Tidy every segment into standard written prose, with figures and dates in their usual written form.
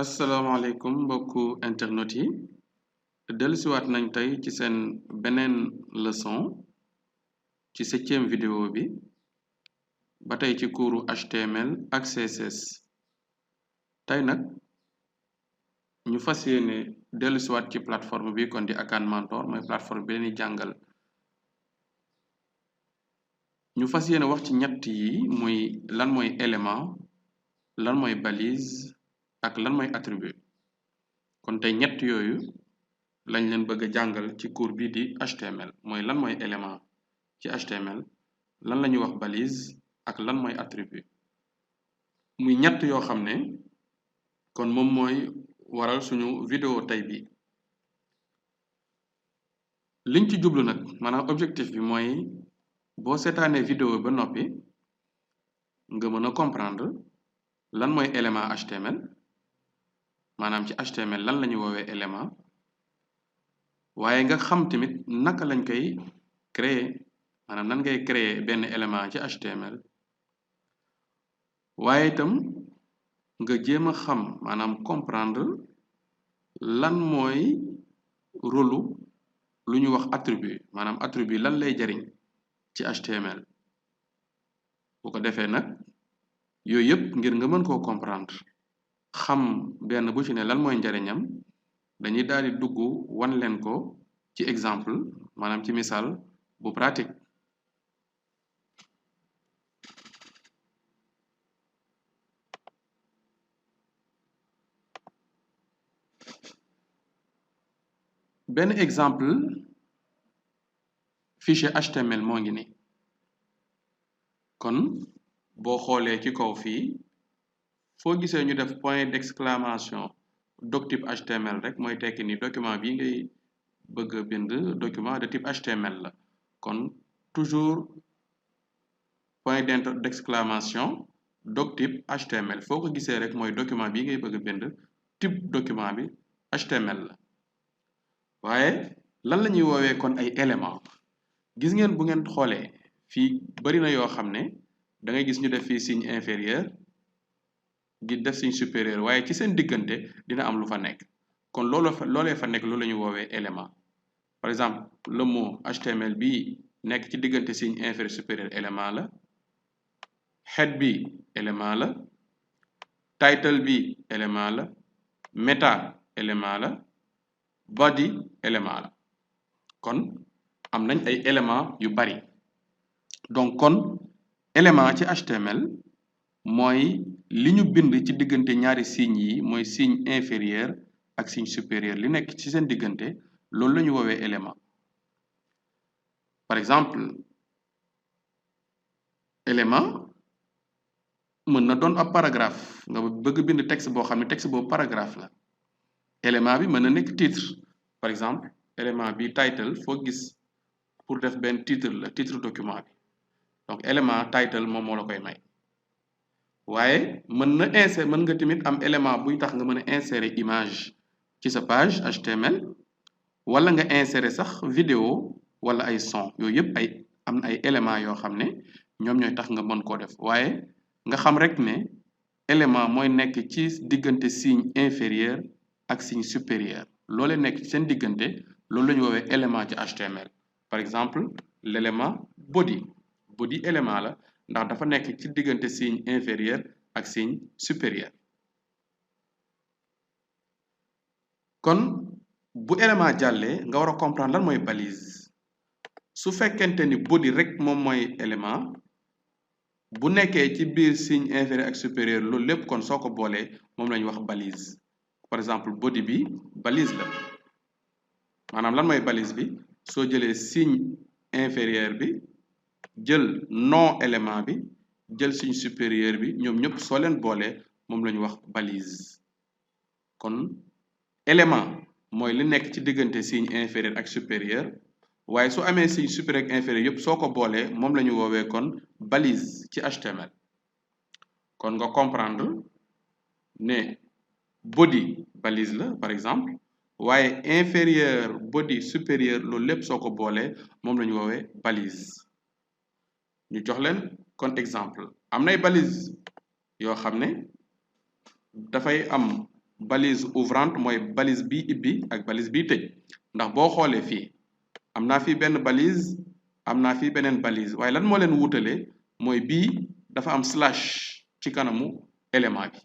asalaamaaleykum mbokku internet yi dellusiwaat nañ tey ci seen beneen leçon ci 7e vidéo bi ba tey ci kuuru HTML ak CSS tey nag ñu fas yéene dellusiwaat ci plateforme bi kon di Akan Mentor mooy plateforme bi leen jàngal ñu fas yéene wax ci ñett yi muy lan mooy élément lan mooy balise ak lan mooy attribut kon tey ñett yooyu lañ leen bëgg a jàngal ci cours bi di HTML mooy lan mooy élément ci HTML lan la ñuy wax balise ak lan mooy attribut muy ñett yoo xam ne kon moom mooy waral suñu vidéo tey bi liñ ci jublu nag maanaam objectif bi mooy boo seetaanee vidéo ba noppi nga mën a comprendre lan mooy élément HTML maanaam ci HTML lan la ñuy woowee élément waaye nga xam tamit naka lañ koy créer maanaam nan ngay créer benn élément ci HTML waaye itam nga jéem a xam maanaam comprendre lan mooy rôlu lu ñu wax attribut maanaam attribut lan lay jariñ ci HTML bu ko defee nag yooyu yëpp ngir nga mën koo comprendre xam benn bu ci ne lan mooy njariñam dañuy daal di dugg wan leen ko ci exemple maanaam ci misaal bu pratique benn exemple fichier HTML moo ngi ni kon boo xoolee ci kaw fii foo gisee ñu def point d'exclamation doctype HTML rek mooy tekki ni document bi ngay bëgg a bind document de type HTML la kon toujours point d'exclamation doctype HTML foo ko gisee rek mooy document bi ngay bëgg a bind type document bi HTML la waaye lan la ñuy woowee kon ay élément gis ngeen bu ngeen xoolee fii bari na yoo xam ne da ngay gis ñu def fii signe inférieur gi def signe supérieur waaye ci seen diggante dina am lu fa nekk kon loolee fa nekk loolu la ñuy woowee élément par exemple le mot HTML bi nekk ci diggante signe inférieur supérieur élément la head bi élément la title bi élément la meta élément la body élément la kon am nañ ay élément yu bari donc kon élément ci HTML mooy li ñu bind ci diggante ñaari signes yi mooy signe inférieur ak signe supérieur li nekk ci seen diggante loolu la ñu woowee élément par exemple élément mën na doon ab paragraphe nga bëgg bind texte boo xam ne texte boobu paragraphe la élément bi mën na nekk titre par exemple élément bi title foo gis pour def benn titre la titre document bi donc élément title moom moo la koy may waaye mën nga tamit am élément buy tax nga mën a insérer image ci sa page HTML wala nga insérer sax vidéo wala ay son yooyu yëpp am na ay éléments yoo xam ne ñoom ñooy tax nga mën koo def waaye nga xam rek ne élément mooy nekk ci diggante signe inférieur ak signe supérieur loolee nekk ci seen diggante loolu la ñu woowee élément ci HTML par exemple l'élément body élément la ndax dafa nekk ci diggante signe inférieur ak signe supérieur kon bu élément jàllee nga war a comprendre lan mooy balise su fekkente ni body rek moom mooy élément bu nekkee ci biir signe inférieur ak supérieur loolu lépp kon soo ko boolee moom la ñuy wax balise par exemple body bi balise la maanaam lan mooy balise bi soo jëlee signe inférieur bi jël nom élément bi jël signe supérieur bi ñoom ñëpp soo leen boolee moom la ñu wax balise kon élément mooy li nekk ci diggante signe inférieur ak supérieur waaye su amee signe supérieur ak inférieur yëpp soo ko boolee moom la ñu woowee kon balise ci HTML kon nga comprendre ne body balise la par exemple waaye inférieur body supérieur loolu lépp soo ko boolee moom la ñu woowee balise ñu jox leen kon exemple am nay balise yoo xam ne dafay am balise ouvrante mooy balise bi ibbi ak balise bi tëj ndax boo xoolee fii am naa fii benn balise am naa fii beneen balise waaye lan moo leen wutale mooy bii dafa am slash ci kanamu élément bi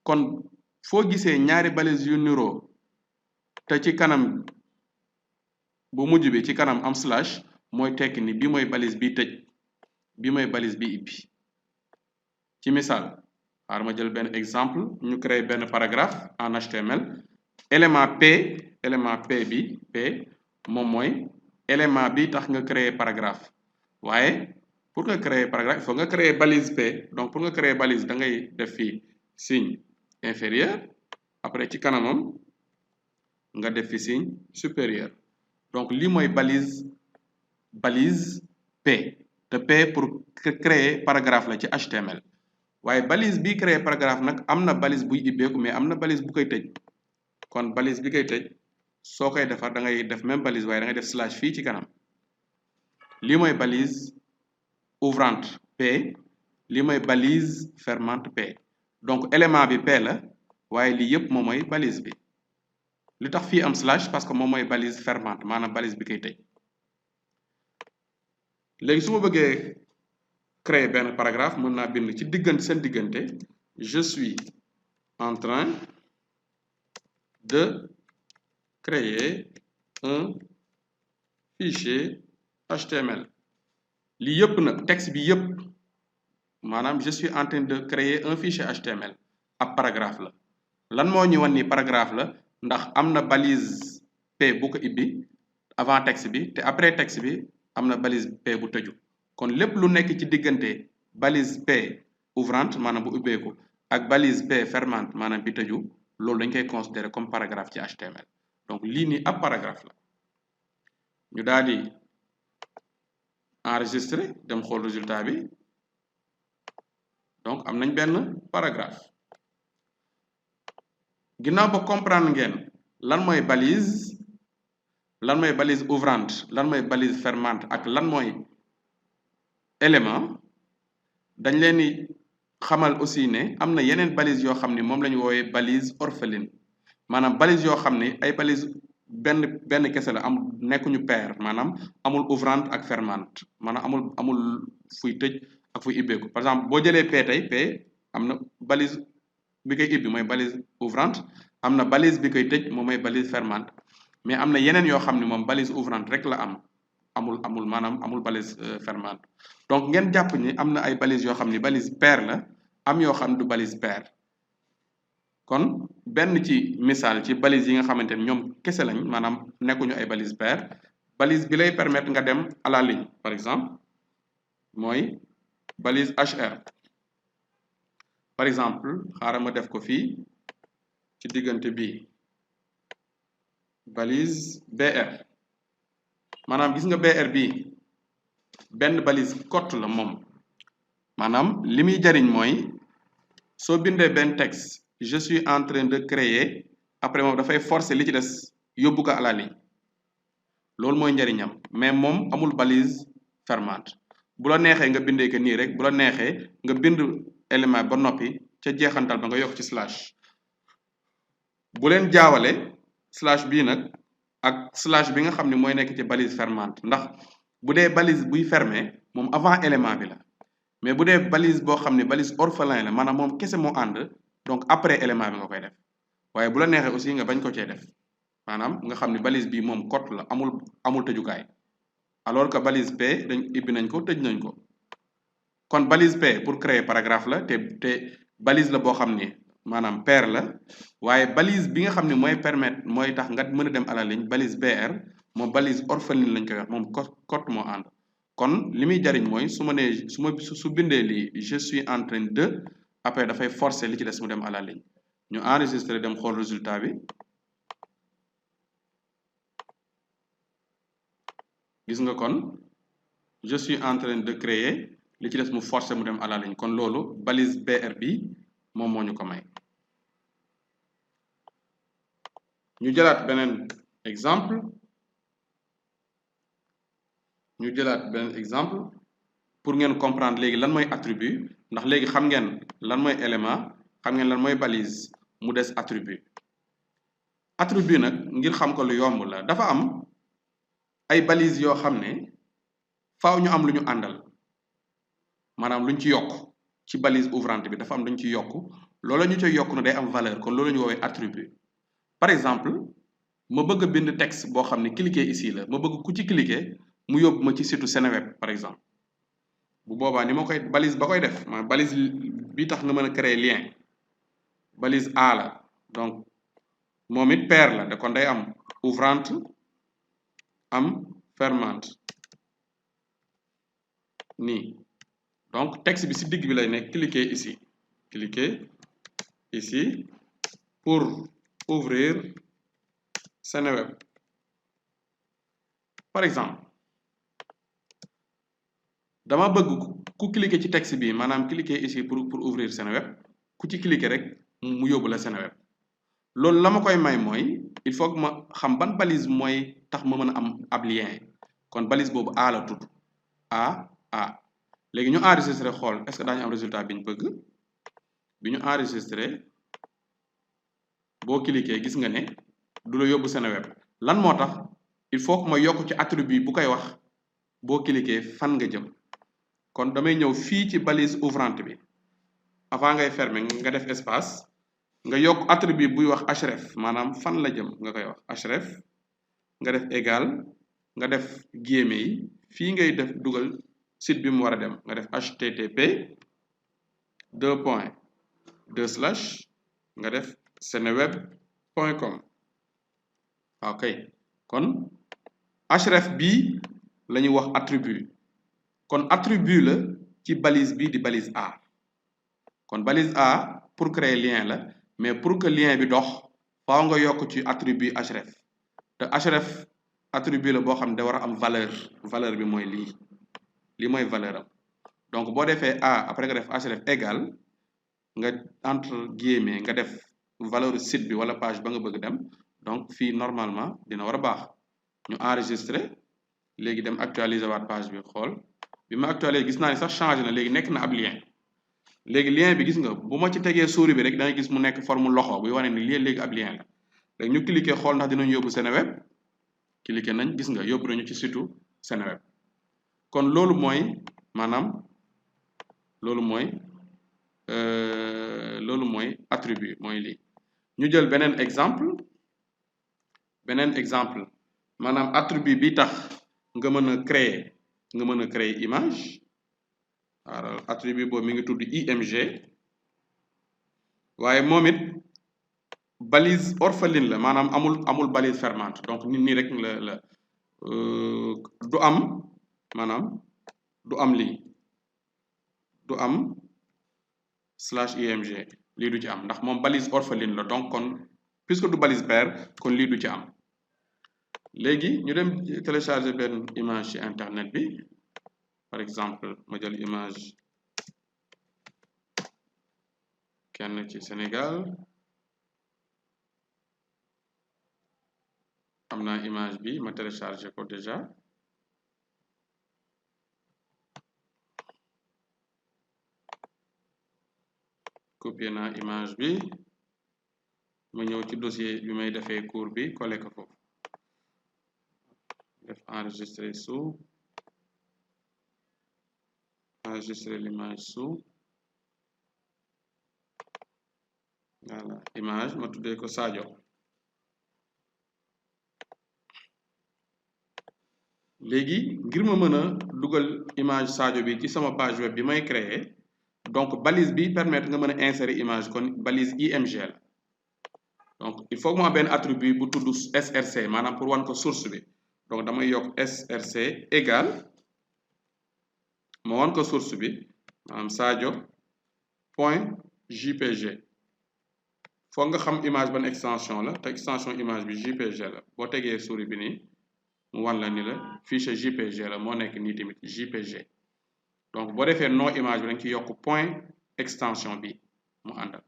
kon foo gisee ñaari balise yu niroo te ci kanam bu mujj bi ci kanam am slash mooy tekki ni bii mooy balise bi tëj bii mooy balise bi ibbi ci misaal xaaral ma jël benn exemple ñu créer benn paragraphe en HTML élément P bi P moom mooy élément bi tax nga créer paragraphe waaye pour nga créer paragraphe il faut nga créer balise P donc pour nga créer balise da ngay def fii signe inférieur après ci kanamam nga def fi signe supérieur donc lii mooy balise P te P pour créer paragraphe la ci HTML waaye balise bi créer paragraphe nag am na balise buy ibbeeku mais am na balise bu koy tëj kon balise bi koy tëj soo koy defar da ngay def même balise waaye da ngay def slash fii ci kanam lii mooy balise ouvrante P lii mooy balise fermante P donc élément bi P la waaye lii yëpp moom mooy balise bi li tax fii am slash parce que moom mooy balise fermante maanaam balise bi koy tëj léegi su ma bëggee créer benn paragraphe mën naa bind ci seen diggante je suis en train de créer un fichier HTML lii yëpp nag texte bi yëpp maanaam je suis en train de créer un fichier HTML ab paragraphe la lan moo ñu wan ni paragraphe la ndax am na balise P bu ko ibbi avant texte bi te après texte bi am na balise P bu tëju kon lépp lu nekk ci diggante balise P ouvrante maanaam bu ubbeeku ak balise P fermante maanaam bi tëju loolu dañ koy considérer comme paragraphe ci HTML donc lii nii ab paragraphe la ñu daal di enregistrer dem xool résultat bi donc am nañ benn paragraphe ginnaaw ba comprendre ngeen lan mooy balise ouvrante lan mooy balise fermante ak lan mooy élément dañ leen di xamal aussi ne am na yeneen balise yoo xam ni moom la ñu woowee balise orpheline maanaam balise yoo xam ni ay balise benn kese la am nekkuñu paire maanaam amul ouvrante ak fermante maanaam amul fuy tëj ak fuy ibbeeku par exemple boo jëlee P tey P am na balise bi koy ibbi mooy balise ouvrante am na balise bi koy tëj moom mooy balise fermante mais am na yeneen yoo xam ne moom balise ouvrante rek la amul maanaam amul balise fermante donc ngeen jàpp ni am na ay balise yoo xam ni balise paire la am yoo xam du balise paire kon benn ci misaal ci balise yi nga xamante ni ñoom kese lañ maanaam nekkuñu ay balise paire balise bi lay permettre nga dem à la ligne par exemple mooy balise HR par exemple xaaral ma def ko fii ci diggante bi balise BR maanaam gis nga BR bi benn balise courte la moom maanaam li muy jariñ mooy soo bindee benn texte je suis en train de créer après moom dafay forcer li ci des yóbbu ko à la ligne loolu mooy njariñam mais moom amul balise fermante bu la neexee nga bindee ko nii rek bu la neexee nga bind élément ba noppi ca jeexantal ba nga yokk ci slash bu leen jaawale slash bii nag ak slash bi nga xam ne mooy nekk ci balise fermante ndax bu dee balise buy fermé moom avant élément bi la mais bu dee balise boo xam ne balise orphelin la maanaam moom kese moo ànd donc après élément bi nga koy def waaye bu la neexee aussi nga bañ ko cee def maanaam nga xam ne balise bii moom cote la amul tëjukaay alors que balise P dañ ibbi nañ ko tëj nañ ko kon balise P pour créer paragraphe la te balise la boo xam ni maanaam paire la waaye balise bi nga xam ne mooy permettre mooy tax nga mën a dem à la ligne balise BR moom balise orpheline lañ koy wax moom cote moo ànd kon li muy jariñ mooy su ma nee su bindee lii je suis en train de après dafay forcer li ci des mu dem à la ligne ñu enregistrer dem xool résultat bi gis nga kon je suis en train de créer li ci des mu forcer mu dem à la ligne kon loolu balise BR bi moom moo ñu ko may ñu jëlaat beneen exemple pour ngeen comprendre léegi lan mooy attribut ndax léegi xam ngeen lan mooy élément xam ngeen lan mooy balise mu des attribut attribut nag ngir xam ko lu yomb la dafa am ay balises yoo xam ne faaw ñu am lu ñu àndal maanaam luñ ci yokk ci balise ouvrante bi dafa am luñ ci yokk loola ñu coy yokk na day am valeur kon loolu ñu woowee attribut par exemple ma bëgg a bind texte boo xam ne cliquer ici la ma bëgg ku ci cliquer mu yóbbu ma ci site Seneweb par exemple bu boobaa ni ma koy balise ba koy def ma balise bi tax nga mën a créer lien balise A la donc moom it paire la da kon day am ouvrante am fermante nii donc texte bi ci digg bi lay nekk cliquer ici pour ouvrir Seneweb par exemple dama bëgg ku cliquer ci texte bi maanaam cliquer ici pour ouvrir Seneweb ku ci cliquer rek mu yóbbu la Seneweb loolu la ma koy may mooy il faut que ma xam ban balise mooy tax ma mën a am ab lien kon balise boobu A la tudd A léegi ñu enregistré xool est-ce que daañu am résultat bi ñu bëgg bi ñu enregistré boo cliquer gis nga ne du la yóbbu Seneweb lan moo tax il faut que ma yokk ci attribut bu koy wax boo cliquer fan nga jëm kon damay ñëw fii ci balise ouvrante bi avant ngay fermer nga def espace nga yokk attribut buy wax href maanaam fan la jëm nga koy wax href nga def égal nga def guillemets yi fii ngay def dugal site bi mu war a dem nga def http nga def seneweb.com ok kon href bii la ñuy wax attribut kon attribut la ci balise bii di balise A kon balise A pour créer lien la mais pour que lien bi dox faaw nga yokk ci attribut href te href attribut la boo xam ne da war a am valeur bi mooy lii mooy valeur am donc boo defee A après nga def href égal nga entre guillemets nga def valeur site bi wala page ba nga bëgg dem donc fii normalement dina war a baax ñu enregistré léegi dem actualiser waat page bi xool bi ma actualiser gis naa ni sax changé na léegi nekk na ab lien léegi lien bi gis nga bu ma ci tegee souris bi rek dangay gis mu nekk forme loxo buy wane ni lii léegi ab lien la léegi ñu cliquer xool ndax dinañu yóbbu Seneweb cliquer nañ gis nga yóbbu nañu ci site Seneweb kon loolu mooy maanaam loolu mooy attribut mooy lii ñu jël beneen exemple maanaam attribut bi tax nga mën a créer image alors attribut boobu mi ngi tudd img waaye moom it balise orpheline la maanaam amul balise fermante donc nii rek la du am maanaam du am lii du am /img lii du ci am ndax moom balise orpheline la donc kon puisque du balise paire kon lii du ci am léegi ñu dem télécharger benn image ci internet bi par exemple ma jël image kenn ci Sénégal am naa image bi ma télécharger ko déjà copier naa image bi ma ñëw ci dossier bi may defee cours bi coller ko foofu def enregistrer sous enregistrer l'image sous voilà image ma tuddee ko Sadio léegi ngir ma mën a dugal image Sadio bi ci sama page web bi may créer donc balise bi permettre nga mën a insérer image kon balise img la donc il faut que mu am benn attribut bu tudd src maanaam pour wan ko source bi donc damay yokk src égal ma wan ko source bi maanaam sadio.jpg foog nga xam image ban extension la te extension image bi jpg la boo tegee souris bi nii mu wan la ni la fichier jpg la moo nekk nii tamit jpg donc boo defee nom image bi dañ ci yokk point extension bi mu àndal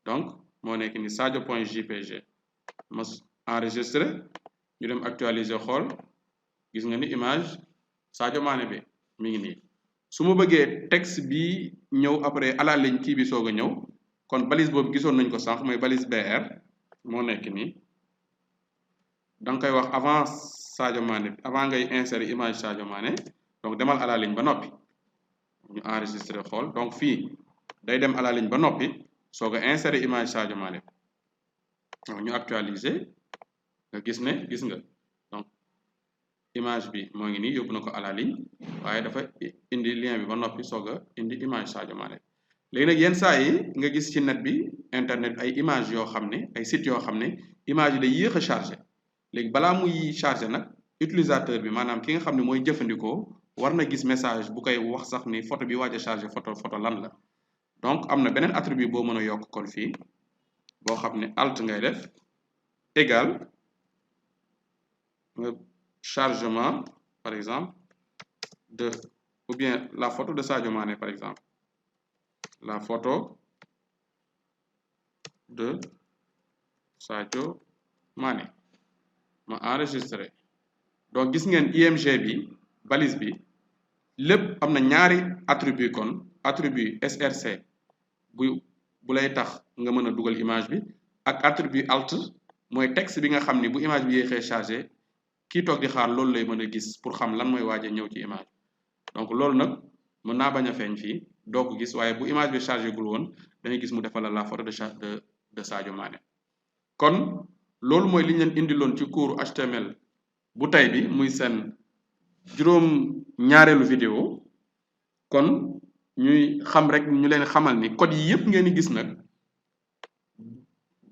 donc moo nekk ni sadio.jpg ma enregistré ñu dem actualiser xool gis nga ni image Sadio Mané bi mi ngi nii su ma bëggee texte bi ñëw après à la ligne kii bi soog a ñëw kon balise boobu gisoon nañ ko sànq mooy balise BR moo nekk nii da nga koy wax avant Sadio Mané avant ngay insérer image Sadio Mané donc demal à la ligne ba noppi ñu enregistrer xool donc fii day dem à la ligne ba noppi soog a insérer image Sadio Mané donc ñu actualiser nga gis nga donc image bi moo ngi nii yóbbu na ko à la ligne waaye dafa indi lien bi ba noppi soog a indi image Sadio Mané léegi nag yenn saa yi nga gis ci net bi internet ay image yoo xam ne ay sites yoo xam ne image yi day yéex a chargé léegi balaa muy chargé nag utilisateur bi maanaam ki nga xam ne mooy jëfandikoo war na gis message bu koy wax sax ni photo bi waaj a chargé photo lan la donc am na beneen attribut boo mën a yokk kon fii boo xam ne alt ngay def égal chargement par exemple de ou bien la photo de Sadio Mané par exemple la photo de Sadio Mané ma enregistré donc gis ngeen IMG bi balise bi lépp am na ñaari attribut kon attribut SRC bu lay tax nga mën a dugal image bi ak attribut alt mooy texte bi nga xam ni bu image bi yéexee chargé kii toog di xaar loolu lay mën a gis pour xam lan mooy waaj a ñëw ci image donc loolu nag mën naa bañ a feeñ fii doo ko gis waaye bu image bi chargé gul woon dañuy gis mu defal la photo de Sadio Mané kon loolu mooy li ñu leen indiloon ci cours HTML bu tey bi muy seen juróom ñaareelu vidéo kon ñuy xam rek ñu leen xamal ni code yi yëpp ngeen di gis nag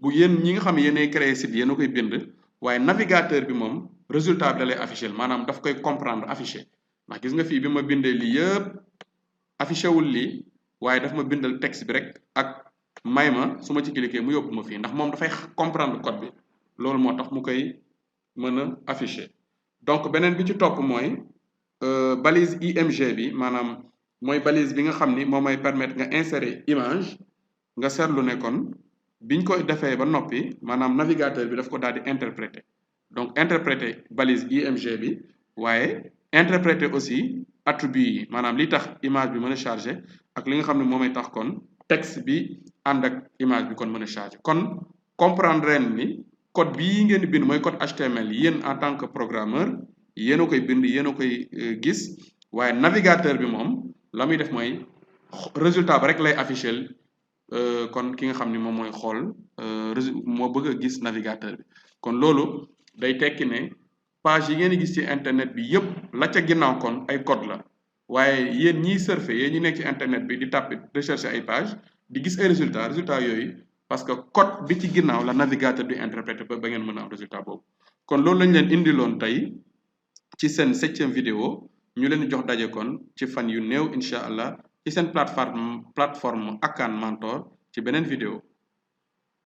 bu yéen ñi nga xam ne yéenay créer site yéen a koy bind waaye navigateur bi moom résultat bi da lay affiché maanaam daf koy comprendre affiché ndax gis nga fii bi ma bindee lii yëpp affiché wul lii waaye daf ma bindal texte bi rek ak may ma su ma ci cliquer mu yóbbu ma fii ndax moom dafay comprendre code bi loolu moo tax mu koy mën a affiché donc beneen bi ci topp mooy balise IMG bi maanaam mooy balise bi nga xam ni moom mooy permettre nga insérer image nga seetlu ne kon biñ ko defee ba noppi maanaam navigateur bi daf ko daal di interpréter donc interpréter balise IMG bi waaye interpréter aussi attribut yi maanaam li tax image bi mën a chargé ak li nga xam ne moomay tax kon texte bi ànd ak image bi kon mën a chargé kon comprendre ren ni code bii ngeen di bind mooy code HTML yéen en tant que programmeur yéen a koy bind yéen a koy gis waaye navigateur bi moom la muy def mooy résultat ba rek lay afficher kon ki nga xam ni moom mooy xool moo bëgg a gis navigateur bi kon loolu day tekki ne page yi ngeen di gis ci internet bi yëpp la ca ginnaaw kon ay code la waaye yéen ñiy surfer yéen ñi nekk ci internet bi di tapé rechercher ay page di gis ay résultats yooyu parce que code bi ci ginnaaw la navigateur di interpréter ba ngeen mën a am résultat boobu kon loolu lañ leen indiloon tey ci seen 7e vidéo ñu leen jox daje kon ci fan yu néew incha allah ci seen plateforme Akan Mentor ci beneen vidéo